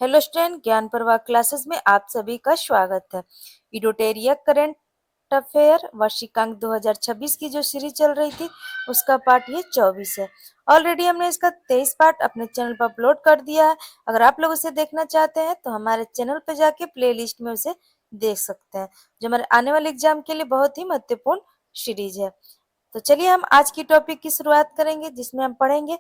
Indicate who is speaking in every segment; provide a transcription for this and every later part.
Speaker 1: Hello student, ज्ञान प्रवाह classes में आप सभी का स्वागत है। इडोटेरिया करंट अफेयर वर्षिकांक 2026 की जो सीरीज चल रही थी उसका पार्ट ये 24 है। ऑलरेडी हमने इसका 23 पार्ट अपने चैनल पर अपलोड कर दिया है। अगर आप लोग उसे देखना चाहते हैं तो हमारे चैनल पर जाके प्लेलिस्ट में उसे देख सकते हैं, जो हमारे आने वाले एग्जाम के लिए बहुत ही महत्वपूर्ण सीरीज है। तो चलिए हम आज की टॉपिक की शुरुआत करेंगे, जिसमें हम पढ़ेंगे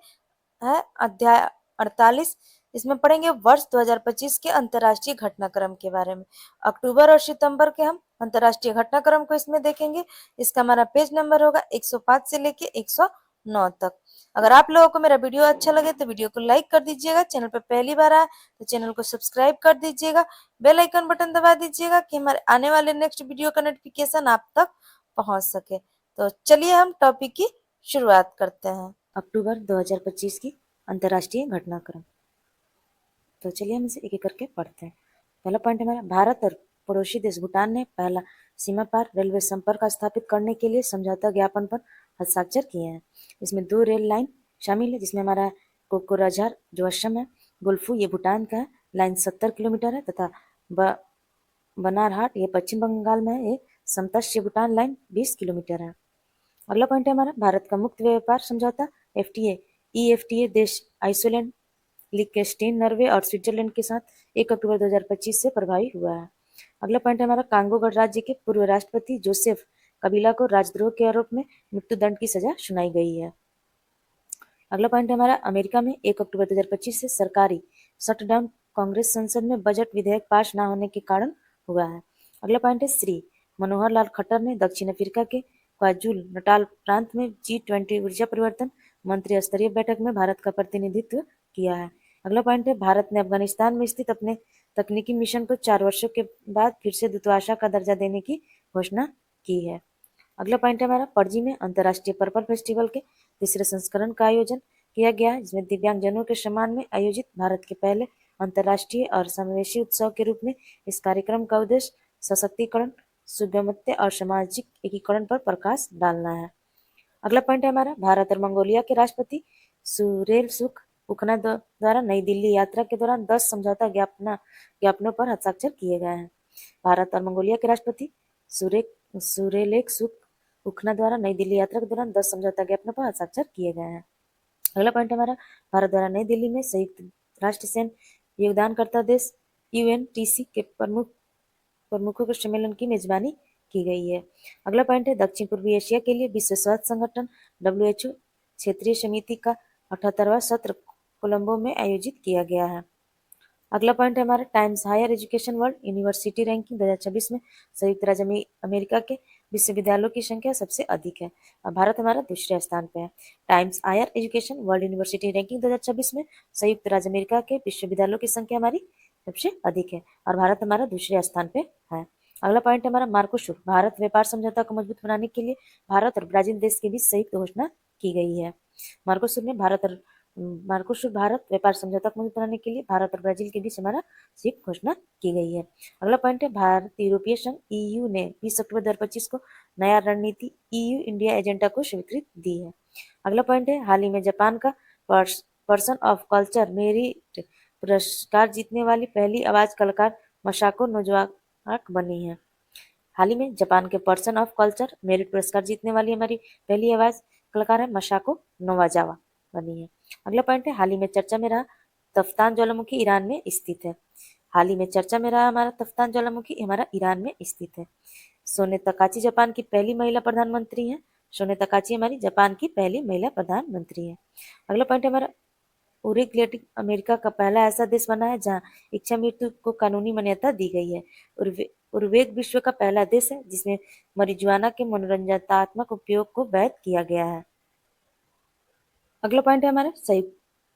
Speaker 1: है अध्याय 48। इसमें पढ़ेंगे वर्ष 2025 के अंतर्राष्ट्रीय घटनाक्रम के बारे में। अक्टूबर और सितंबर के हम अंतर्राष्ट्रीय घटनाक्रम को इसमें देखेंगे। इसका हमारा पेज नंबर होगा 105 से लेके 109 तक। अगर आप लोगों को मेरा वीडियो अच्छा लगे तो वीडियो को लाइक कर दीजिएगा। चैनल पर पहली बार आए तो चैनल को सब्सक्राइब कर दीजिएगा। बेल आइकन बटन दबा दीजिएगा कि हमारे आने वाले नेक्स्ट वीडियो का नोटिफिकेशन आप तक पहुंच सके। तो चलिए हम टॉपिक की शुरुआत करते हैं। अक्टूबर 2025 की अंतर्राष्ट्रीय घटनाक्रम। तो चलिए हम इसे एक एक करके पढ़ते हैं। पहला पॉइंट हमारा, भारत और पड़ोसी देश भूटान ने पहला सीमा पार रेलवे संपर्क स्थापित करने के लिए समझौता ज्ञापन पर हस्ताक्षर किए हैं। इसमें 2 रेल लाइन शामिल है, जिसमें हमारा कोकराझार जो असम है, गुल्फू ये भूटान का है, लाइन 70 किलोमीटर है, तथा बनारहाट ये पश्चिम बंगाल में है, ये समतट भूटान लाइन 20 किलोमीटर है। अगला पॉइंट है हमारा, भारत का मुक्त व्यापार समझौता एफटीए ईएफटीए देश आइसलैंड, लिechtenstein, नॉर्वे और स्विट्जरलैंड के साथ 1 अक्टूबर 2025 से प्रभावी हुआ है। अगला पॉइंट है हमारा, कांगो गणराज्य के पूर्व राष्ट्रपति जोसेफ कबीला को राजद्रोह के आरोप में मृत्युदंड की सजा सुनाई गई है। अगला पॉइंट है हमारा, अमेरिका में 1 अक्टूबर 2025 से सरकारी शटडाउन कांग्रेस संसद में बजट विधेयक पास न होने के कारण हुआ है। अगला पॉइंट है, श्री मनोहर लाल खट्टर ने दक्षिण अफ्रीका के क्वाजुल नटाल प्रांत में G20 ऊर्जा परिवर्तन मंत्री स्तरीय बैठक में भारत का प्रतिनिधित्व किया है। अगला पॉइंट है, भारत ने अफगानिस्तान में स्थित अपने तकनीकी मिशन को 4 वर्षों के बाद फिर से दूतावास का दर्जा देने की घोषणा की है। अगला पॉइंट है हमारा, पणजी में अंतर्राष्ट्रीय पर्पल फेस्टिवल के तीसरे संस्करण का आयोजन किया गया है, जिसमें दिव्यांगजनों के सम्मान में आयोजित भारत के पहले अंतर्राष्ट्रीय और समावेशी उत्सव के रूप में इस कार्यक्रम का उद्देश्य सशक्तिकरण, सुगमता और सामाजिक एकीकरण पर प्रकाश डालना है। अगला पॉइंट है हमारा, भारत और मंगोलिया के राष्ट्रपति सूरेलसुख उखना द्वारा नई दिल्ली यात्रा के दौरान 10 समझौता ज्ञापनों पर हस्ताक्षर किए गए हैं। भारत और मंगोलिया के राष्ट्रपति सूरेलेसुख उखना द्वारा नई दिल्ली यात्रा के दौरान 10 समझौता ज्ञापनों पर हस्ताक्षर किए गए हैं। अगला पॉइंट हमारा, भारत द्वारा नई दिल्ली में संयुक्त राष्ट्र संघ योगदानकर्ता देश यूएनटीसी के प्रमुखों के सम्मेलन की मेजबानी की गई है। अगला पॉइंट है, दक्षिण पूर्वी एशिया के लिए विश्व स्वास्थ्य संगठन WHO क्षेत्रीय समिति का 78वां सत्र कोलंबो में आयोजित किया गया है। अगला पॉइंट है हमारा, Times Higher Education World University Ranking 2026 में संयुक्त राज्य अमेरिका के विश्वविद्यालयों की संख्या सबसे अधिक है और भारत हमारा दूसरे स्थान पे है। Times Higher Education World University Ranking 2026 में संयुक्त राज्य अमेरिका के विश्वविद्यालयों की संख्या हमारी सबसे अधिक है और भारत हमारा दूसरे स्थान पे है। अगला पॉइंट है हमारा, मार्कोसुर भारत व्यापार समझौता को मजबूत बनाने के लिए भारत और ब्राजील देश के बीच संयुक्त घोषणा की गई है। मार्कोसुर भारत व्यापार समझौता को मजबूत बनाने के लिए भारत और ब्राजील के बीच हमारा संयुक्त घोषणा की गई है। अगला पॉइंट है, भारत यूरोपीय संघ EU ने 20 अक्टूबर 2025 को नया रणनीति EU इंडिया एजेंडा को स्वीकृति दी है। अगला पॉइंट है, हाल ही में जापान का पर्सन ऑफ कल्चर मेरिट पुरस्कार जीतने वाली पहली आवाज कलाकार मसाको नोजोवाक बनी है। हाल ही में जापान के पर्सन ऑफ कल्चर मेरिट पुरस्कार जीतने वाली हमारी पहली आवाज कलाकार है मसाको नोवाजावा बनी है। अगला पॉइंट है, हाल ही में चर्चा में रहा तफ्तान ज्वालामुखी ईरान में स्थित है। हाल ही में चर्चा में रहा हमारा तफ्तान ज्वालामुखी हमारा ईरान में स्थित है। सोने तकाची जापान की पहली महिला प्रधानमंत्री है। सोने तकाची हमारी जापान की पहली महिला प्रधानमंत्री है। अगला पॉइंट है हमारा, उरुग्वे अमेरिका का पहला ऐसा देश बना है जहां इच्छा मृत्यु को कानूनी मान्यता दी गई है। उरुग्वे विश्व का पहला देश है जिसमें marijuana के मनोरंजनात्मक उपयोग को वैध किया गया है। अगला पॉइंट है हमारा, संयुक्त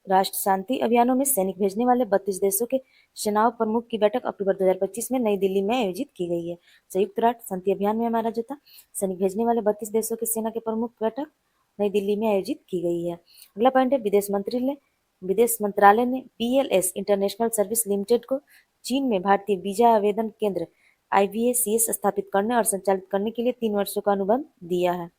Speaker 1: राष्ट्र शांति अभियानों में सैनिक भेजने वाले 32 देशों के सेना प्रमुख की बैठक अक्टूबर 2025 में नई दिल्ली में आयोजित की गई है। संयुक्त राष्ट्र शांति अभियान में हमारा जो था सैनिक भेजने वाले 32 देशों के सेना के प्रमुख बैठक नई दिल्ली में आयोजित की गई है। अगला पॉइंट है, विदेश मंत्रालय ने PLS इंटरनेशनल सर्विस लिमिटेड को चीन में भारतीय वीजा आवेदन केंद्र IVACS स्थापित करने और संचालित करने के लिए 3 वर्षों का अनुबंध दिया है।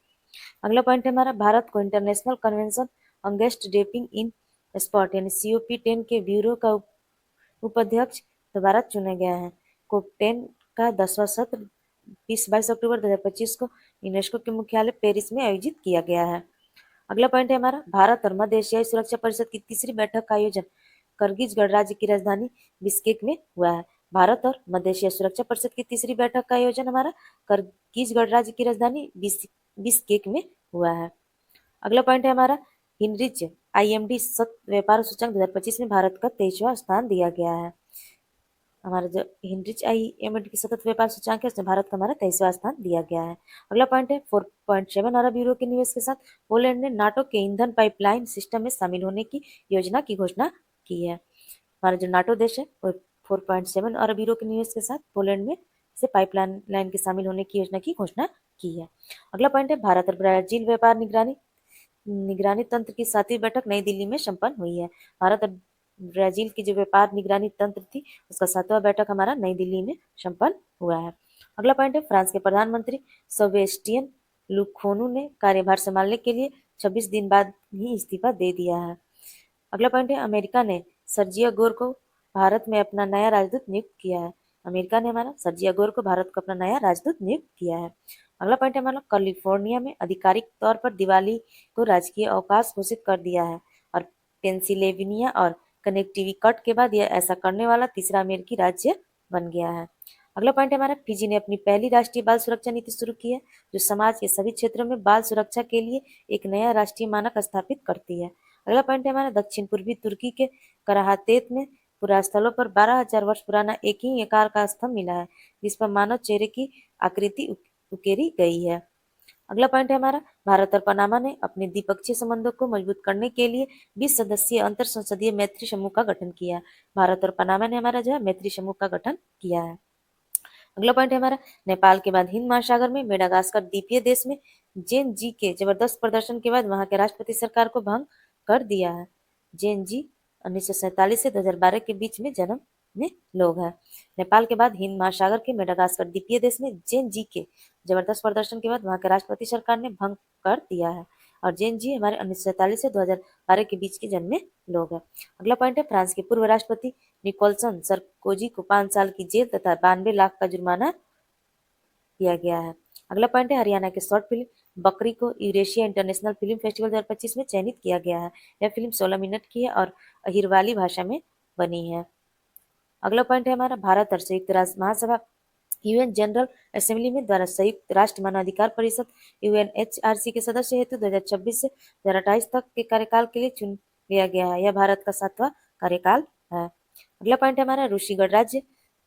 Speaker 1: अगला पॉइंट है हमारा, भारत को international convention against doping in sport यानी COP10 के ब्यूरो का उपाध्यक्ष दोबारा चुने गए हैं। कोप10 का 10वां सत्र 22 अक्टूबर 2025 को यूनेस्को के मुख्यालय पेरिस में आयोजित किया गया है। अगला पॉइंट है हमारा, भारत और मध्य एशियाई सुरक्षा परिषद की तीसरी बैठक का आयोजन किर्गिज गणराज्य की राजधानी बिश्केक में हुआ है। भारत और मध्य एशिया सुरक्षा परिषद की तीसरी बैठक का आयोजन हमारा किर्गिज गणराज्य की राजधानी बिश्केक में हुआ है। अगला पॉइंट है हमारा, हिनरिच आईएमडी सतत व्यापार सूचकांक 2025 में भारत का 23वां स्थान दिया गया है। हमारा जो हिनरिच आईएमडी की सतत व्यापार सूचकांक है उसमें भारत का हमारा 23वां स्थान दिया गया है। अगला पॉइंट है, 4.7 अरब यूरो के निवेश के साथ पोलैंड ने नाटो के ईंधन पाइपलाइन सिस्टम में शामिल होने की योजना की घोषणा की है। हमारा जो नाटो देश है वो 4.7 अरब यूरो के निवेश के साथ पोलैंड में से पाइपलाइन के शामिल होने की योजना की घोषणा की है। अगला पॉइंट है, भारत और ब्राजील व्यापार निगरानी निगरानी तंत्र की 7वीं बैठक नई दिल्ली में संपन्न हुई है। भारत और ब्राजील की जो व्यापार निगरानी तंत्र थी उसका 7वां बैठक हमारा नई दिल्ली में संपन्न हुआ है। अगला पॉइंट है, फ्रांस के प्रधानमंत्री सेबेस्टियन लुकोनू ने कार्यभार संभालने के लिए 26 दिन बाद ही इस्तीफा दे दिया है। अगला पॉइंट है, अमेरिका ने सर्जियो गोर को भारत में अपना नया राजदूत नियुक्त किया है। अमेरिका ने हमारा सर्जियो गोर को भारत को अपना नया राजदूत नियुक्त किया है। अगला पॉइंट है हमारा, कैलिफोर्निया में आधिकारिक तौर पर दिवाली को राजकीय अवकाश घोषित कर दिया है और पेंसिल्वेनिया और कनेक्टिकट के बाद यह ऐसा करने वाला तीसरा अमेरिकी राज्य बन गया है। अगला पॉइंट है हमारा, फिजी ने अपनी पहली राष्ट्रीय बाल सुरक्षा नीति शुरू की है जो समाज के सभी क्षेत्रों में बाल सुरक्षा के लिए एक नया राष्ट्रीय मानक स्थापित करती है। अगला पॉइंट है हमारा, दक्षिण पूर्वी तुर्की के कराहतेत में पुरास्थलों पर 12,000 वर्ष पुराना एक ही आकार का स्तंभ मिला है जिस पर मानव चेहरे की आकृति उकेरी गई है। अगला पॉइंट है हमारा, भारत और पनामा ने अपने द्विपक्षीय संबंधों को मजबूत करने के लिए 20 सदस्यीय अंतर संसदीय मैत्री समूह का गठन किया। भारत और पनामा ने हमारा जो है मैत्री समूह का गठन किया है। अगला पॉइंट है हमारा, नेपाल के बाद हिंद महासागर में मेडागास्कर द्वीपीय देश में जेन जी के जबरदस्त प्रदर्शन के बाद वहां के राष्ट्रपति सरकार को भंग कर दिया है। जेन जी 1947 से 2012 के बीच में जन्म में लोग हैं। नेपाल के बाद हिंद महासागर के मेडागास्कर द्वीपीय देश में जेन जी के जबरदस्त प्रदर्शन के बाद वहां के राष्ट्रपति सरकार ने भंग कर दिया है और जेन जी हमारे 1947 से 2012 के बीच के जन्मे लोग हैं। अगला पॉइंट है, फ्रांस के पूर्व राष्ट्रपति निकोलसन सरकोजी को 5 साल की जेल तथा 92 लाख का जुर्माना किया गया है। अगला पॉइंट है, हरियाणा के शॉर्ट फिल्म बकरी को यूरेशिया इंटरनेशनल फिल्म फेस्टिवल 2025 में चयनित किया गया है। यह फिल्म 16 मिनट की है और अहिरवाली भाषा में बनी है। अगला पॉइंट है हमारा, भारत और संयुक्त राष्ट्र महासभा यूएन जनरल असेंबली में द्वारा संयुक्त राष्ट्र मानवाधिकार परिषद यूएनएचआरसी के सदस्य हेतु 2026 से 2028 तक के कार्यकाल के लिए चुन लिया गया है। यह भारत का 7वां कार्यकाल है। अगला पॉइंट है हमारा, रूसी गणराज्य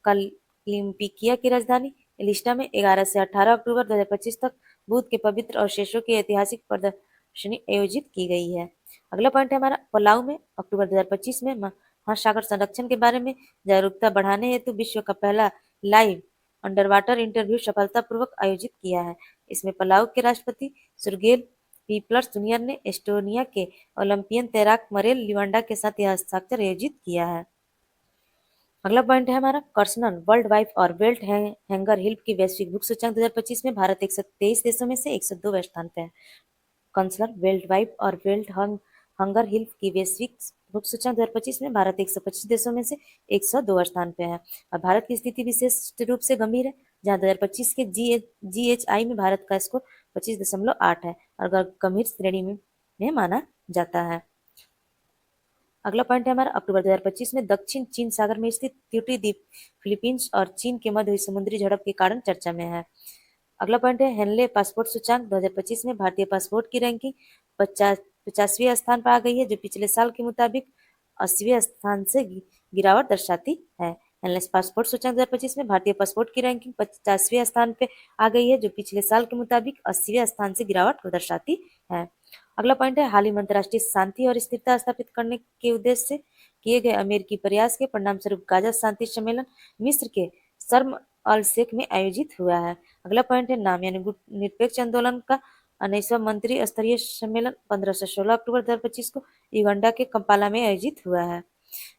Speaker 1: कालिम्पिकिया की राजधानी इलिस्टा में 11 से 18 अक्टूबर 2025 तक बुद्ध के पवित्र अवशेषों की ऐतिहासिक प्रदर्शनी आयोजित की गई है। अगला पॉइंट है हमारा, पलाऊ में अक्टूबर 2025 में महासागर संरक्षण के बारे में जागरूकता बढ़ाने हेतु विश्व का पहला लाइव अंडर वाटर इंटरव्यू सफलतापूर्वक आयोजित किया है। इसमें पलाऊ के राष्ट्रपति सुरगेल पीपल्स जूनियर ने एस्टोनिया के ओलंपियन तैराक मरेल लिवांडा के साथ यह हस्ताक्षर आयोजित किया है। अगला पॉइंट है हमारा, कर्सनल वर्ल्ड वाइफ और बेल्ट हैंगर हिल्प की वैश्विक भूख सूचकांक 2025 में भारत 123 देशों में से 102वें स्थान पे है। कंसलर वेल्ड वाइफ और वेल्ड हंगर हिल्फ की वैश्विक भूख सूचकांक 2025 में भारत 125 देशों में से 102 स्थान पे है और भारत की स्थिति विशेष रूप से गंभीर है जहां 2025 के GHI में भारत का स्कोर 25.8 है और गंभीर श्रेणी में माना जाता है। अगला पॉइंट है हमारा, अक्टूबर 2025 में दक्षिण चीन सागर में स्थित त्युटी द्वीप फिलीपींस और चीन के मध्य हुई समुद्री झड़प के कारण चर्चा में है। अगला पॉइंट है, हेनले पासपोर्ट सूचकांक 2025 में भारतीय पासपोर्ट की रैंकिंग 50वें स्थान पर आ गई है जो पिछले साल के मुताबिक 80वें स्थान से गिरावट दर्शाती है। हेनले पासपोर्ट सूचकांक 2025 में भारतीय पासपोर्ट की रैंकिंग 50वें स्थान पे आ गई है जो पिछले साल के मुताबिक 80वें स्थान से गिरावट दर्शाती है। अगला पॉइंट है, हाल ही में अंतर्राष्ट्रीय शांति और स्थिरता स्थापित करने के उद्देश्य से किए गए अमेरिकी प्रयास के परिणाम स्वरूप गाजा शांति सम्मेलन मिस्र के शर्म अल शेख में आयोजित हुआ है। अगला पॉइंट है, नाम यानी गुट निरपेक्ष आंदोलन का 19वां मंत्री स्तरीय सम्मेलन 15 से 16 अक्टूबर 2025 को युगांडा के कंपाला में आयोजित हुआ है।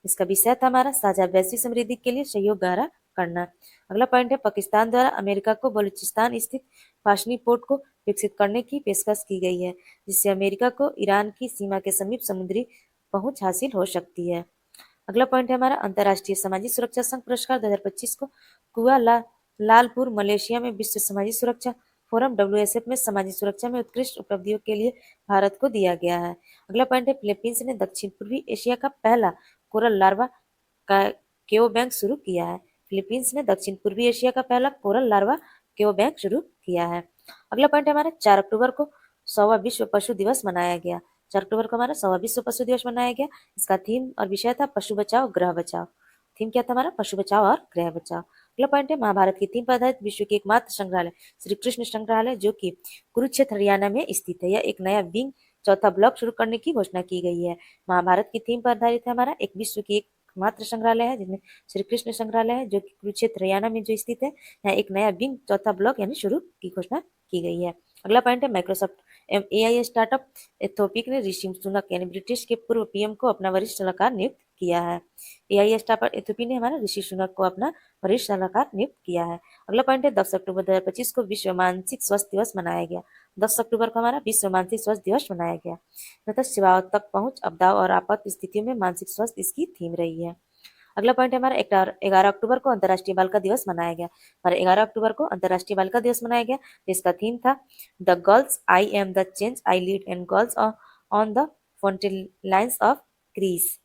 Speaker 1: इसका विषय था हमारा साझा वैश्विक समृद्धि के लिए सहयोग गहरा करना। अगला पॉइंट है, पाकिस्तान द्वारा अमेरिका को बलूचिस्तान स्थित फाशनी पोर्ट को विकसित करने की पेशकश की गई है जिससे अमेरिका को ईरान की सीमा के समीप समुद्री पहुंच हासिल हो सकती है। अगला पॉइंट है हमारा अंतर्राष्ट्रीय सामाजिक सुरक्षा संघ पुरस्कार 2025 को लालपुर मलेशिया में विश्व सामाजिक सुरक्षा फोरम WSF में सामाजिक सुरक्षा में उत्कृष्ट उपलब्धियों के लिए भारत को दिया गया है। अगला पॉइंट है फिलीपींस ने दक्षिण पूर्वी एशिया का पहला कोरल लार्वा का केओ बैंक शुरू किया है। फिलीपींस ने दक्षिण पूर्वी एशिया का पहला कोरल लार्वा केओ बैंक शुरू किया है। अगला पॉइंट है हमारा 4 अक्टूबर को 100वां विश्व पशु दिवस मनाया गया। 4 अक्टूबर को हमारा 100वां विश्व पशु दिवस मनाया गया। इसका थीम और विषय था पशु बचाओ ग्रह बचाओ। थीम क्या था हमारा? पशु बचाओ और ग्रह बचाओ। अगला पॉइंट है महाभारत की थीम पर आधारित विश्व की एकमात्र संग्रहालय श्री कृष्ण संग्रहालय जो कि कुरुक्षेत्र हरियाणा में स्थित है। यह एक नया विंग चौथा ब्लॉक शुरू करने की घोषणा की गई है। महाभारत की थीम पर आधारित है हमारा एक विश्व की एकमात्र संग्रहालय है जिसमें श्री कृष्ण संग्रहालय है जो कि कुरुक्षेत्र हरियाणा में जो स्थित है। यहाँ एक नया विंग चौथा ब्लॉक यानी शुरू की घोषणा की गई है। अगला पॉइंट है माइक्रोसॉफ्ट AI स्टार्टअप एथोपिक ने ऋषि सुनक यानी ब्रिटिश के पूर्व PM को अपना वरिष्ठ सलाहकार नियुक्त किया है। AI स्टार्टअप एथोपी ने हमारा ऋषि सुनक को अपना वरिष्ठ सलाहकार नियुक्त किया है। अगला पॉइंट है 10 अक्टूबर 2025 को विश्व मानसिक स्वास्थ्य दिवस मनाया गया। 10 अक्टूबर को हमारा विश्व मानसिक स्वास्थ्य दिवस मनाया गया। मतलब सेवाओं तक पहुंच आपदाओं और आपात स्थितियों में मानसिक स्वास्थ्य इसकी थीम रही है। अगला पॉइंट है हमारा 11 अक्टूबर को अंतर्राष्ट्रीय बालिका दिवस मनाया गया। हमारे 11 अक्टूबर को अंतर्राष्ट्रीय बालिका दिवस मनाया गया जिसका थीम था the girls I am the change I lead and girls on the fronting lines of Greece.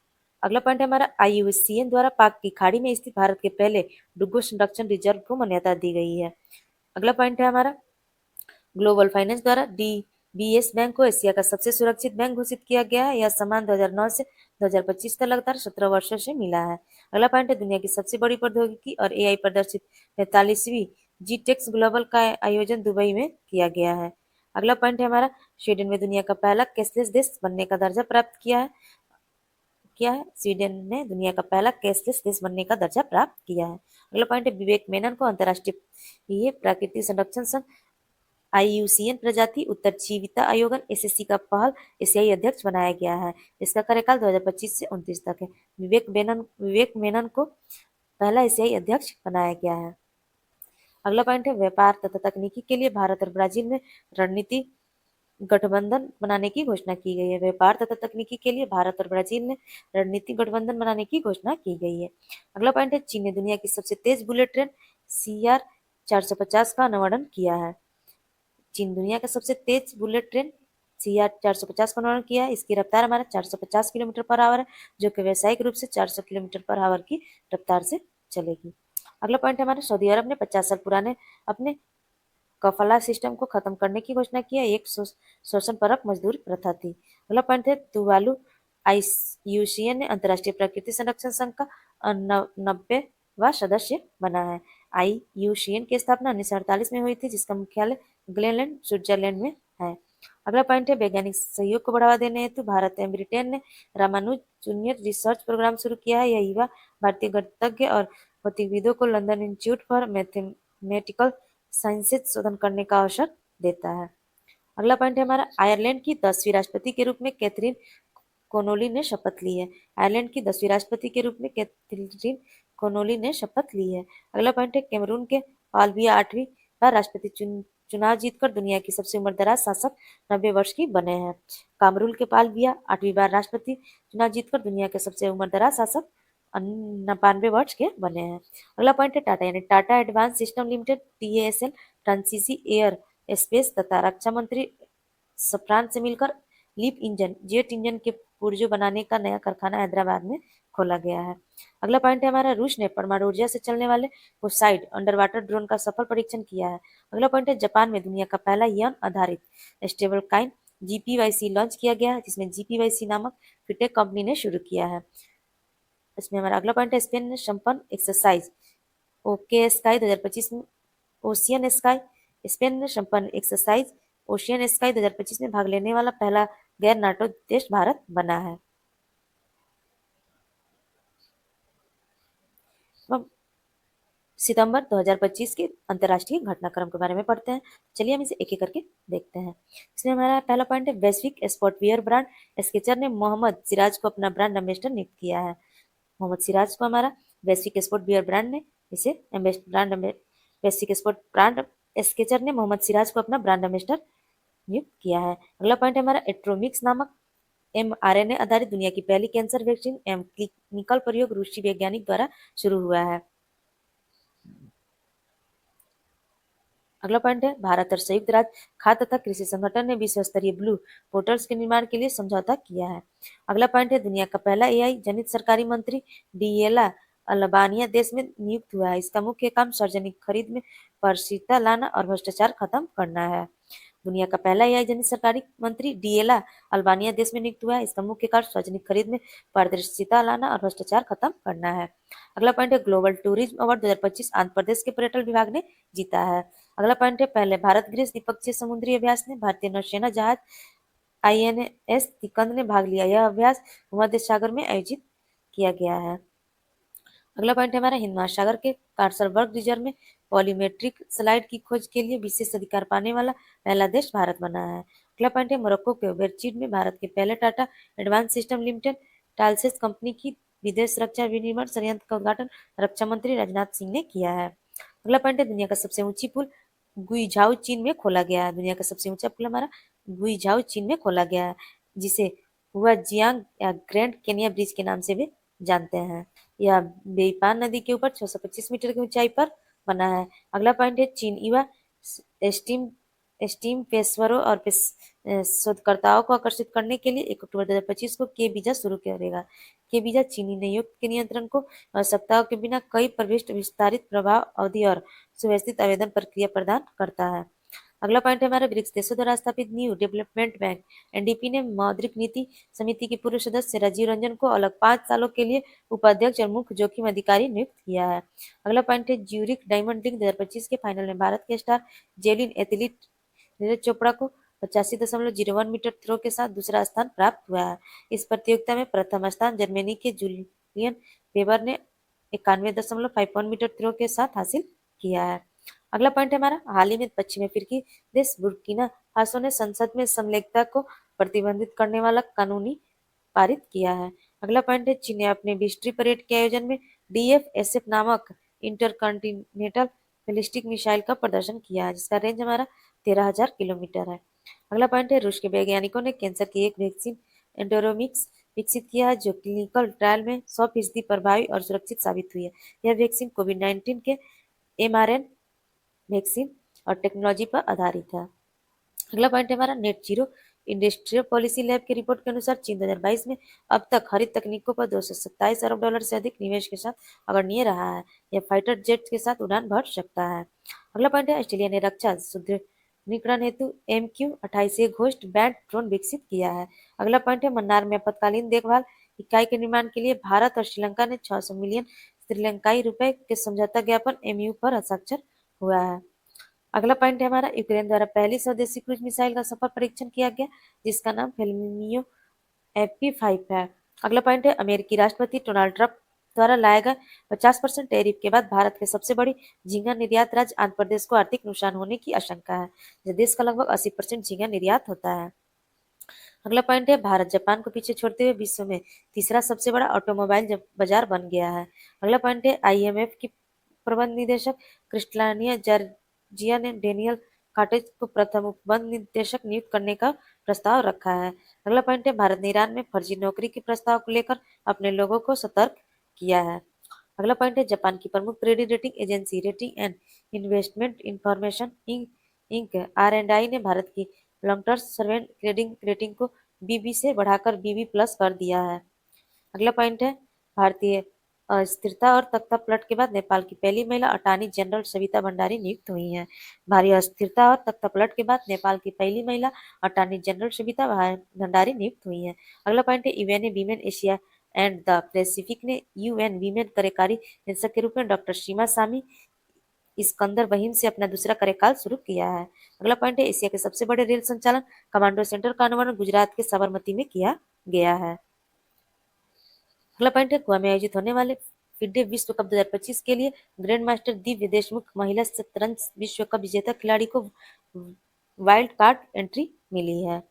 Speaker 1: अगला पॉइंट है हमारा IUCN द्वारा पाक की खाड़ी में स्थित भारत के पहले डुगो संरक्षण रिजर्व को मान्यता दी गई है। अगला पॉइंट है हमारा ग्लोबल फाइनेंस द्वारा DBS बैंक को एशिया का सबसे सुरक्षित बैंक घोषित किया गया है। यह सम्मान 2009 से 2025 तक लगातार 17 वर्षों से मिला है। अगला पॉइंट है दुनिया की सबसे बड़ी प्रौद्योगिकी और AI प्रदर्शित 45वीं GTEX ग्लोबल का आयोजन दुबई में किया गया है। अगला पॉइंट है हमारा स्वीडन में दुनिया का पहला कैशलेस देश बनने का दर्जा प्राप्त किया है। स्वीडन ने दुनिया का पहला कैशलेस देश बनने का दर्जा प्राप्त किया है। अगला पॉइंट है विवेक मेनन को अंतर्राष्ट्रीय प्राकृतिक संरक्षण संघ IUCN प्रजाति उत्तरजीविता आयोगन SSC का पहल एशियाई अध्यक्ष बनाया गया है। इसका कार्यकाल 2025 से 29 तक है। विवेक मेनन को पहला एशियाई अध्यक्ष बनाया गया है। अगला पॉइंट है व्यापार तथा तकनीकी के लिए भारत और ब्राजील में रणनीति गठबंधन बनाने की घोषणा की गई है। व्यापार तथा तकनीकी के लिए भारत और ब्राजील ने रणनीतिक गठबंधन बनाने की घोषणा की गई है। अगला पॉइंट है चीन ने दुनिया की सबसे तेज बुलेट ट्रेन CR 450 का अनावरण किया है। चीन दुनिया का सबसे तेज बुलेट ट्रेन CR 450 का निर्माण किया है। इसकी रफ्तार हमारा 450 किलोमीटर पर आवर है जो कि व्यावसायिक रूप से 400 किलोमीटर पर आवर की रफ्तार से चलेगी। अगला पॉइंट है हमारा सऊदी अरब ने 50 साल पुराने अपने कफाला सिस्टम को खत्म करने की घोषणा की है। एक शोषण परक मजदूर प्रथा थी। अगला पॉइंट है तुवालू IUCN ने अंतर्राष्ट्रीय प्रकृति संरक्षण संघ का 90वां सदस्य बना है। IUCN की स्थापना 1948 में हुई थी जिसका मुख्यालय ग्लेनलैंड स्विट्जरलैंड में है। अगला पॉइंट है वैज्ञानिक सहयोग को बढ़ावा देने हेतु भारत एवं ब्रिटेन ने रामानुज जूनियर रिसर्च प्रोग्राम शुरू किया है। यह युवा भारतीय गणितज्ञ और भौतिकविदों को London institute for mathematical sciences शोधन करने का अवसर देता है। अगला पॉइंट है हमारा आयरलैंड की 10वीं राष्ट्रपति के रूप में कैथरीन कोनोली ने शपथ ली है। आयरलैंड की 10वीं राष्ट्रपति के रूप में कैथरीन कोनोली ने शपथ ली है। अगला पॉइंट है कैमरून के पाल बिया 8वीं बार राष्ट्रपति चुनाव जीतकर दुनिया की सबसे उम्रदराज शासक 90 वर्ष की बने हैं। कामरूल के पाल बिया 8वीं बार राष्ट्रपति चुनाव जीतकर दुनिया के सबसे उम्रदराज शासक 92 वर्ष के बने हैं। अगला पॉइंट है टाटा यानी Tata advanced systems limited TASL फ्रांसीसी एयर स्पेस तथा रक्षा मंत्री फ्रांस से मिलकर लीप इंजन जेट इंजन के पुर्जों बनाने का नया कारखाना हैदराबाद में खोला गया है। अगला पॉइंट है हमारा रूस ने परमाणु ऊर्जा से चलने वाले पोसाइड अंडर वाटर ड्रोन का सफल परीक्षण किया है। अगला पॉइंट है जापान में दुनिया का पहला यौन आधारित स्टेबल काइन GPYC लॉन्च किया गया है जिसमें GPYC नामक फिटेक कंपनी ने शुरू किया है। इसमें हमारा अगला पॉइंट है स्पेन ने संपन्न एक्सरसाइज ओके स्काई 2025 में ओशियन स्काई स्पेन में संपन्न एक्सरसाइज ओशियन स्काई 2025 में भाग लेने वाला पहला गैर नाटो देश भारत बना है। अब सितंबर 2025 के अंतर्राष्ट्रीय घटनाक्रम के बारे में पढ़ते हैं। चलिए हम इसे एक एक करके देखते हैं। इसमें हमारा पहला पॉइंट है वैश्विक स्पोर्ट वियर ब्रांड स्केचर ने मोहम्मद सिराज को अपना ब्रांड एम्बेसडर नियुक्त किया है। मोहम्मद सिराज को हमारा वैश्विक स्पोर्ट वियर ब्रांड ने इसे वैश्विक स्पोर्ट ब्रांड स्केचर ने मोहम्मद सिराज को अपना ब्रांड एम्बेसडर नियुक्त किया है। अगला पॉइंट है हमारा एट्रोमिक्स नामक mRNA आधारित दुनिया की पहली कैंसर वैक्सीन एवं क्लिनिकल प्रयोग रूसी वैज्ञानिक द्वारा शुरू हुआ है। अगला पॉइंट है भारत और संयुक्त राज्य खाद्य तथा कृषि संगठन ने विश्व स्तरीय ब्लू पोर्टल्स के निर्माण के लिए समझौता किया है। अगला पॉइंट है दुनिया का पहला एआई जनित सरकारी मंत्री डीएला अल्बानिया देश में नियुक्त हुआ है। इसका मुख्य काम सार्वजनिक खरीद में पारदर्शिता लाना और भ्रष्टाचार खत्म करना है। दुनिया का पहला एआई जनित सरकारी मंत्री डीएला अल्बानिया देश में नियुक्त हुआ है। इसका मुख्य कार्य सार्वजनिक खरीद में पारदर्शिता लाना और भ्रष्टाचार खत्म करना है। अगला पॉइंट है global tourism award 2025 Andhra Pradesh के पर्यटन विभाग ने जीता है। अगला पॉइंट है पहले भारत ग्रीस द्विपक्षीय समुद्री अभ्यास में भारतीय नौसेना जहाज आईएनएस तिकंद ने भाग लिया। यह अभ्यास भूमध्य सागर में आयोजित किया गया है। अगला पॉइंट है हमारा हिंद महासागर के कार्लसबर्ग रिजर्व में पॉलीमेट्रिक स्लाइड की खोज के लिए विशेष अधिकार पाने वाला पहला देश भारत बना है। अगला पॉइंट है मोरक्को के बेरचीड में भारत के पहले टाटा एडवांस सिस्टम लिमिटेड टालसेस कंपनी की विदेश रक्षा विनिर्माण संयंत्र का उद्घाटन रक्षा मंत्री राजनाथ सिंह ने किया है। अगला पॉइंट है दुनिया का सबसे ऊंची पुल गुइझाऊ चीन में खोला गया है। दुनिया का सबसे ऊंचा पुल हमारा गुइझाऊ चीन में खोला गया है, जिसे हुआजियांग या ग्रैंड केनिया ब्रिज के नाम से भी जानते हैं। यह बेइपान नदी के ऊपर 625 मीटर की ऊंचाई पर बना है। अगला पॉइंट है चीन युवा स्टीम स्टीम पेशेवरों और शोधकर्ताओं को आकर्षित करने के लिए 1 अक्टूबर 2025 को के वीजा शुरू करेगा। के वीजा चीनी नियुक्त के नियंत्रण को आवश्यकताओं के बिना कई प्रविष्ट विस्तारित प्रभाव अवधि और सुव्यवस्थित आवेदन प्रक्रिया प्रदान करता है। अगला पॉइंट है हमारे ब्रिक्स देशों द्वारा स्थापित न्यू डेवलपमेंट बैंक एनडीपी ने मौद्रिक नीति समिति के पूर्व सदस्य राजीव रंजन को अलग 5 सालों के लिए उपाध्यक्ष और मुख्य जोखिम अधिकारी नियुक्त किया है। अगला पॉइंट है ज्यूरिक डायमंड लीग 2025 के फाइनल में भारत के स्टार जेलिन एथलीट नीरज चोपड़ा को 85.01 मीटर थ्रो के साथ दूसरा स्थान प्राप्त हुआ है। इस प्रतियोगिता में प्रथम स्थान जर्मनी के जूलियन वेबर ने 91.51 मीटर थ्रो के साथ हासिल किया है। अगला पॉइंट है हमारा हाल ही में पश्चिमी अफ्रीकी देश बुर्किना फासो ने संसद में समलैंगिकता को प्रतिबंधित करने वाला कानूनी पारित किया है। अगला पॉइंट है चीन ने अपने बिस्ट्री परेड के आयोजन में डीएफ-एसएफ नामक इंटरकॉन्टिनेंटल बैलिस्टिक मिसाइल का प्रदर्शन किया है, जिसका रेंज हमारा 13,000 किलोमीटर है। अगला पॉइंट है रूस के वैज्ञानिकों ने कैंसर की एक वैक्सीन एंडोरोमिक्स विकसित किया है, जो क्लिनिकल ट्रायल में 100% प्रभावी और सुरक्षित साबित हुई है। यह वैक्सीन कोविड-19 के एमआरएन वैक्सीन और टेक्नोलॉजी पर आधारित है। अगला पॉइंट है हमारा net zero industrial policy lab की रिपोर्ट के अनुसार चीन 2022 में अब तक हरित तकनीकों पर 227 अरब डॉलर से अधिक निवेश के साथ अग्रणी रहा है। यह फाइटर जेट के साथ उड़ान भर सकता है। अगला पॉइंट है ऑस्ट्रेलिया ने रक्षा सुदृढ़ीकरण हेतु MQ-28 एक घोस्ट बैंड ड्रोन विकसित किया है। अगला पॉइंट है मन्नार में आपातकालीन देखभाल इकाई के निर्माण के लिए भारत और श्रीलंका ने 600 मिलियन श्रीलंकाई रुपए के समझौता ज्ञापन MU पर हस्ताक्षर हुआ है। अगला पॉइंट है हमारा यूक्रेन द्वारा पहली स्वदेशी क्रूज मिसाइल का सफल परीक्षण किया गया, जिसका नाम फेलमियो FP5 है। अगला पॉइंट है अमेरिकी राष्ट्रपति डोनाल्ड ट्रंप द्वारा लाए गए 50% टैरिफ के बाद भारत के सबसे बड़ी झींगा निर्यात राज्य आंध्र प्रदेश को आर्थिक नुकसान होने की आशंका है, जो देश का लगभग 80% झींगा निर्यात होता है। अगला पॉइंट है भारत जापान को पीछे छोड़ते हुए विश्व में तीसरा सबसे बड़ा ऑटोमोबाइल बाजार बन गया है। अगला पॉइंट है IMF की प्रबंध निदेशक क्रिस्टलानिया जॉर्जिया ने डेनियल काटेज को प्रथम उपबंध निदेशक नियुक्त करने का प्रस्ताव रखा है। अगला पॉइंट है भारत ने ईरान में फर्जी नौकरी के प्रस्ताव को लेकर अपने लोगों को सतर्क किया है। अगला पॉइंट है जापान की प्रमुख credit rating agency Rating and Investment Information Inc R&I ने भारत की long term sovereign credit rating को BB से बढ़ाकर BB+ कर दिया है। अगला पॉइंट है भारतीय अस्थिरता और तख्ता पलट के बाद नेपाल की पहली महिला अटॉर्नी जनरल सविता भंडारी नियुक्त हुई हैं। भारी अस्थिरता और तख्ता पलट के बाद नेपाल की पहली महिला अटॉर्नी जनरल सविता भंडारी नियुक्त हुई हैं। अगला पॉइंट है UN women Asia and the Pacific ने UN वीमेन कार्यकारी निदेशक के रूप में डॉक्टर सीमा सामी इस्कंदर बहीम से अपना दूसरा कार्यकाल शुरू किया है। अगला पॉइंट है एशिया के सबसे बड़े रेल संचालन कमांडो सेंटर का अनुमान गुजरात के साबरमती में किया गया है। अगला पॉइंट है गोवा में आयोजित होने वाले फिडे विश्व कप 2025 के लिए ग्रैंड मास्टर दिव्य देशमुख महिला शतरंज विश्व कप विजेता खिलाड़ी को वाइल्ड कार्ड एंट्री मिली है।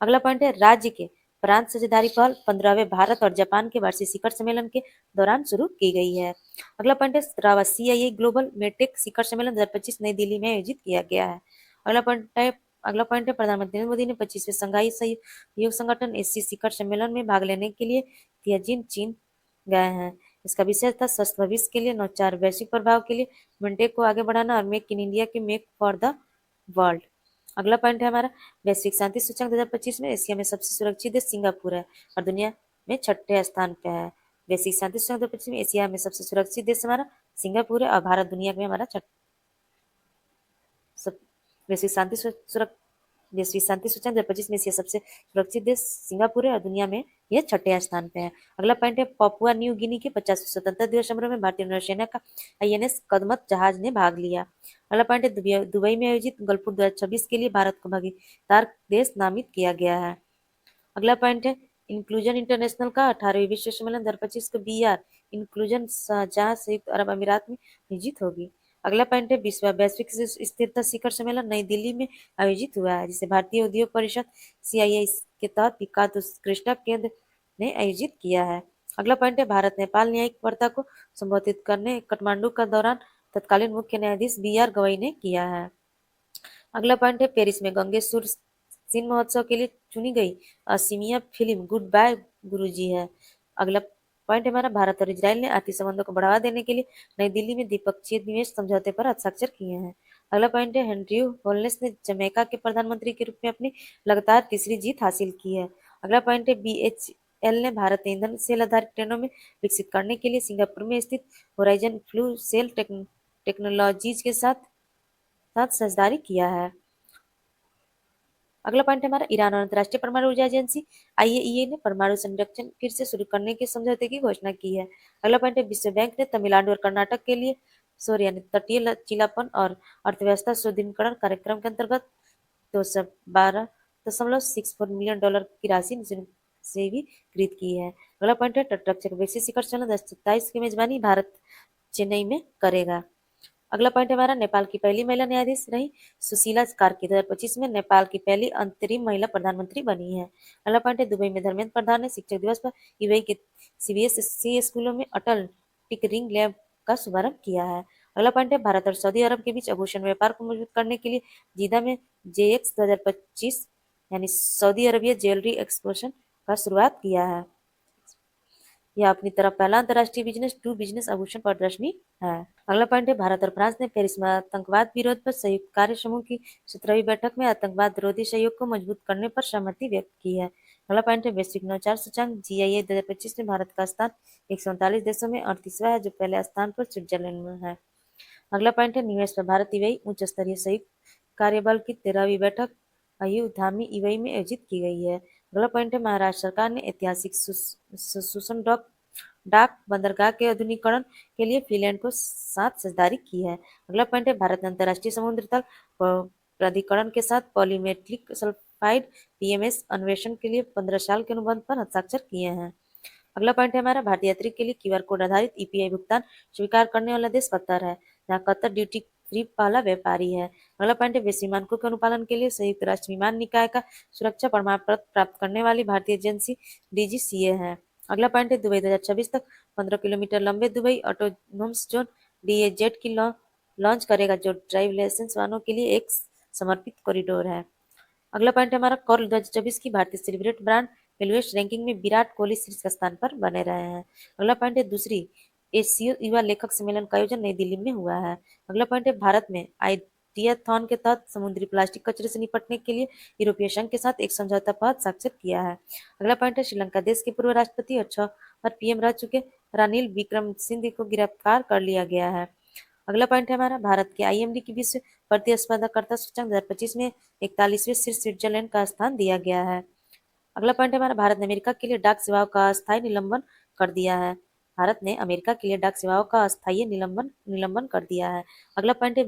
Speaker 1: अगला पॉइंट है राज्य के प्रांत साझेदारी पहल 15वें भारत और जापान के वार्षिक शिखर सम्मेलन के दौरान शुरू की गई है। अगला पॉइंट है 17वां CIA ग्लोबल मेटेक शिखर सम्मेलन 2025 नई दिल्ली में आयोजित किया गया है। अगला पॉइंट है अगला पॉइंट है प्रधानमंत्री नरेंद्र मोदी ने 25वें संघाई सहयोग संगठन एससी शिखर सम्मेलन में भाग लेने के लिए तियाजिन चीन गए हैं। इसका विषय था स्वस्थ भविष्य के लिए नवाचार, वैश्विक प्रभाव के लिए मेंटेक को आगे बढ़ाना और मेक इन इंडिया के मेक फॉर द वर्ल्ड। अगला पॉइंट है हमारा वैश्विक शांति सूचकांक 2025 में एशिया में सबसे सुरक्षित देश सिंगापुर है और दुनिया में छठे स्थान पे है। वैश्विक शांति सूचकांक 2025 में एशिया में सबसे सुरक्षित देश हमारा सिंगापुर है और भारत दुनिया में हमारा सब वैश्विक शांति वैश्विक शांति सूचकांक 2025 में एशिया सबसे सुरक्षित देश सिंगापुर है और दुनिया में यह छठे स्थान पे है। अगला पॉइंट है पापुआ न्यू गिनी के 50वें स्वतंत्रता दिवस समारोह में भारतीय नौसेना का आईएनएस कदमत जहाज ने भाग लिया। अगला पॉइंट है दुबई में आयोजित गल्फूर 2026 के लिए भारत को भागीदार देश नामित किया गया है। अगला पॉइंट है इंक्लूजन इंटरनेशनल का 18वीं विश्व सम्मेलन 2025 को बीआर इंक्लूजन शारजाह संयुक्त अरब अमीरात में आयोजित होगी। अगला पॉइंट है वैश्विक स्थिरता शिखर सम्मेलन नई दिल्ली में आयोजित हुआ है, जिसे भारतीय उद्योग परिषद सीआईआई के तहत विकास उत्कृष्टता केंद्र ने आयोजित किया है। अगला पॉइंट है भारत नेपाल न्यायिक वार्ता को संबोधित करने काठमांडू का दौरान तत्कालीन मुख्य न्यायाधीश बीआर गवई ने किया है। अगला पॉइंट है पेरिस में गंगेशुर सिन महोत्सव के लिए चुनी गई असमिया फिल्म गुड बाय गुरुजी है। अगला पॉइंट हमारा भारत और इजराइल ने आर्थिक संबंधों को बढ़ावा देने के लिए नई दिल्ली में द्विपक्षीय निवेश समझौते पर हस्ताक्षर किए हैं। अगला पॉइंट है हेनरी होलनेस ने जमैका के प्रधानमंत्री के रूप में अपनी लगातार तीसरी जीत हासिल की है। अगला पॉइंट है बीएचएल ने भारत में ईंधन सेल आधारित ट्रेनों में विकसित करने के लिए सिंगापुर में स्थित होराइजन फ्लू सेल टेक्नोलॉजीज के साथ साझेदारी किया है। अगला पॉइंट है हमारा ईरान और अंतर्राष्ट्रीय परमाणु ऊर्जा एजेंसी आईएईए ने परमाणु संरक्षण फिर से शुरू करने के समझौते की घोषणा की है। अगला पॉइंट है विश्व बैंक ने तमिलनाडु और कर्नाटक के लिए सौर यानी तटीय लचीलापन और अर्थव्यवस्था सुदृढ़ीकरण कार्यक्रम के अंतर्गत 212.64 मिलियन डॉलर की राशि से भी खरीद की है। अगला पॉइंट है तटरक्षक वैश्विक शिखर सम्मेलन 2027 की मेजबानी भारत चेन्नई में करेगा। अगला पॉइंट हमारा नेपाल की पहली महिला न्यायाधीश रही सुशीला कार्की 2025 में नेपाल की पहली अंतरिम महिला प्रधानमंत्री बनी है। अगला पॉइंट है दुबई में धर्मेंद्र प्रधान ने शिक्षक दिवस पर यूएई के सीबीएसई स्कूलों में अटल टिकरिंग लैब का शुभारंभ किया है। अगला पॉइंट है भारत और सऊदी अरब के बीच आभूषण व्यापार को मजबूत करने के लिए जीदा में जेएक्स 2025 यानी सऊदी अरबिया ज्वेलरी एक्सपोजिशन का शुरुआत किया है। यह अपनी तरफ पहला अंतर्राष्ट्रीय बिजनेस टू बिजनेस आभूषण प्रदर्शनी है। अगला पॉइंट है भारत और फ्रांस ने पेरिस में आतंकवाद विरोध पर संयुक्त कार्य समूह की 17वीं बैठक में आतंकवाद विरोधी सहयोग को मजबूत करने पर सहमति व्यक्त की है। अगला पॉइंट है वैश्विक नवाचार सूचकांक जीआईए 2025 में भारत का स्थान 139 देशों में 38वां है, जो पहले स्थान पर स्विट्जरलैंड में है। अगला पॉइंट है निवेश पर भारत यूएई उच्च स्तरीय संयुक्त कार्यबल की 13वीं बैठक अयु धामी यूएई में आयोजित की गई है। अगला पॉइंट है महाराष्ट्र सरकार ने ऐतिहासिक सुसन डाक बंदरगाह के आधुनिकीकरण के लिए फिनलैंड को साथ साझेदारी की है। अगला पॉइंट है भारत ने अंतर्राष्ट्रीय समुद्र तल प्राधिकरण के साथ पॉलीमेट्रिक सल्फाइड पीएमएस अन्वेषण के लिए 15 साल के अनुबंध पर हस्ताक्षर किए हैं। अगला पॉइंट है हमारा भारतीय यात्री के लिए क्यूआर कोड आधारित ईपीआई भुगतान स्वीकार करने वाला देश कतर है, जहाँ कतर ड्यूटी फ्री पहला व्यापारी है। अगला पॉइंट है वैश्विक मानकों के अनुपालन के लिए संयुक्त राष्ट्र विमान निकाय का सुरक्षा प्रमाण पत्र प्राप्त करने वाली भारतीय एजेंसी डीजीसीए है। अगला पॉइंट है दुबई 2026 तक 15 किलोमीटर लंबे दुबई ऑटोनोमस जोन डीएजेड की लॉन्च करेगा, जो ड्राइव लाइसेंस वाहनों के लिए एक समर्पित कॉरिडोर है। अगला पॉइंट है हमारा कॉर्ल 2024 की भारतीय सेलिब्रिटी ब्रांड वैल्यूएशन रैंकिंग में विराट कोहली शीर्ष स्थान पर बने रहे हैं। अगला पॉइंट है दूसरी एशियो युवा लेखक सम्मेलन का आयोजन नई दिल्ली में हुआ है। अगला पॉइंट है भारत में आइडियाथॉन के तहत समुद्री प्लास्टिक कचरे से निपटने के लिए यूरोपीय संघ के साथ एक समझौता पर हस्ताक्षर किया है। अगला पॉइंट है श्रीलंका देश के पूर्व राष्ट्रपति और 6 बार पीएम रह चुके रानिल विक्रमसिंघे को गिरफ्तार कर लिया गया है। अगला पॉइंट है हमारा भारत के आईएमडी की विश्व प्रतिस्पर्धाकर्ता सूचकांक 2025 में 41वें शीर्ष स्विट्जरलैंड का स्थान दिया गया है। अगला पॉइंट है हमारा भारत ने अमेरिका के लिए डाक सेवाओं का अस्थायी निलंबन कर दिया है। भारत ने अमेरिका के लिए डाक सेवाओं का अस्थायी निलंबन कर दिया है। अगला पॉइंट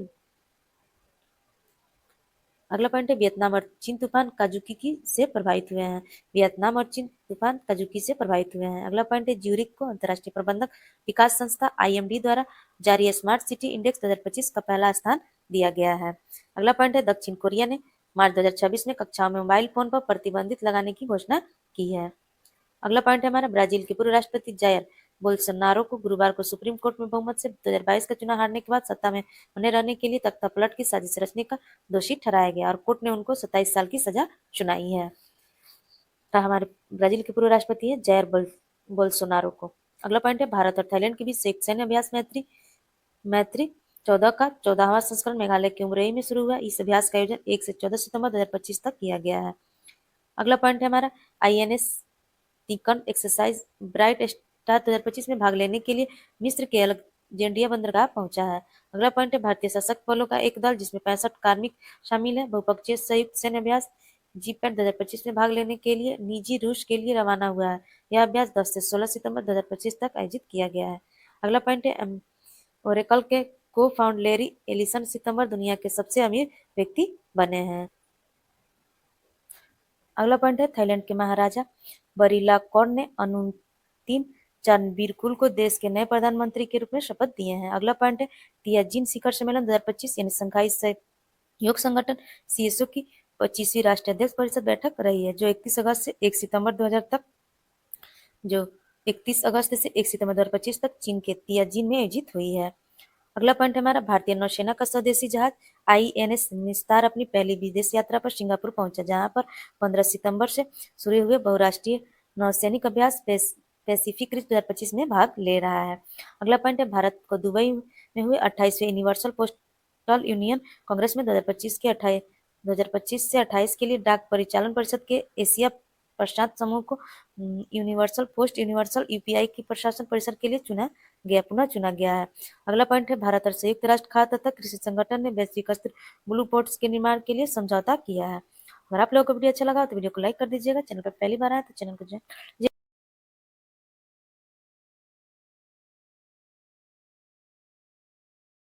Speaker 1: है वियतनाम और चीन तूफान काजुकी से प्रभावित हुए हैं। वियतनाम और चीन तूफान काजुकी से प्रभावित हुए हैं। अगला पॉइंट है ज्यूरिख को अंतर्राष्ट्रीय प्रबंधक विकास संस्था आईएमडी द्वारा जारी स्मार्ट सिटी इंडेक्स 2025 का पहला स्थान दिया गया है। अगला पॉइंट है दक्षिण कोरिया ने मार्च 2026 में कक्षाओं में मोबाइल फोन पर प्रतिबंधित लगाने की घोषणा की है। अगला पॉइंट है हमारा ब्राजील के पूर्व राष्ट्रपति जायर बोल्सोनारो को गुरुवार को सुप्रीम कोर्ट में बहुमत से 2022 का चुनाव हारने के बाद सत्ता में बने रहने के लिए तख्तापलट की साजिश रचने का दोषी ठहराया गया और कोर्ट ने उनको 27 साल की सजा सुनाई है। हमारे ब्राजील के पूर्व राष्ट्रपति है जायर बोल्सोनारो को। अगला पॉइंट है भारत और थाईलैंड के बीच सैन्य अभ्यास मैत्री मैत्री 14 का 14वां संस्करण मेघालय के उमरोई में शुरू हुआ। इस अभ्यास का आयोजन 1 से 14 सितंबर 2025 तक किया गया है। अगला पॉइंट है हमारा INS तिकन एक्सरसाइज ब्राइट स्टार 2025 में भाग लेने के लिए मिस्र के अलेक्जेंड्रिया बंदरगाह पहुंचा है। अगला पॉइंट है भारतीय सशस्त्र बलों का एक दल जिसमें 65 कार्मिक शामिल है बहुपक्षीय संयुक्त सैन्य अभ्यास जीपैट 2025 में भाग लेने के लिए निजी रूस के लिए रवाना हुआ है। यह अभ्यास 10 से 16 सितंबर 2025 तक आयोजित किया गया है। अगला पॉइंट है ओरेकल के को फाउंड लेरी एलिसन सितंबर दुनिया के सबसे अमीर व्यक्ति बने हैं। अगला पॉइंट है थाईलैंड के महाराजा बरिलाकोर्न ने अनुतिन चानविरकुल को देश के नए प्रधानमंत्री के रूप में शपथ दिए हैं। अगला पॉइंट है तियाजिन शिखर सम्मेलन 2025 यानी शंघाई सहयोग संगठन CSO की 25वीं राष्ट्रीय अध्यक्ष परिषद बैठक रही है जो 31 अगस्त से 1 सितंबर 2000 तक जो 31 अगस्त से 1 सितंबर 2025 तक चीन के तियाजिन में आयोजित हुई है। अगला पॉइंट हमारा भारतीय नौसेना का स्वदेशी जहाज INS निस्तार अपनी पहली विदेश यात्रा पर सिंगापुर पहुंचा जहां पर 15 सितंबर से शुरू हुए बहुराष्ट्रीय नौसैनिक अभ्यास पैसिफिक रिज 2025 में भाग ले रहा है। अगला पॉइंट है भारत को दुबई में हुए 28वें यूनिवर्सल पोस्टल यूनियन कांग्रेस में 2025 से 28 के लिए डाक परिचालन परिषद के एशिया प्रशांत समूह को यूनिवर्सल पोस्ट यूनिवर्सल UPI की प्रशासन परिषद के लिए पुनः चुना गया है। अगला पॉइंट है भारत और संयुक्त राष्ट्र खाद्य तथा कृषि संगठन ने वैश्विक स्तर ब्लू पोर्ट्स के निर्माण के लिए समझौता किया है। अगर आप लोगों को वीडियो अच्छा लगा तो वीडियो को लाइक कर दीजिएगा। चैनल पर पहली बार आए तो चैनल को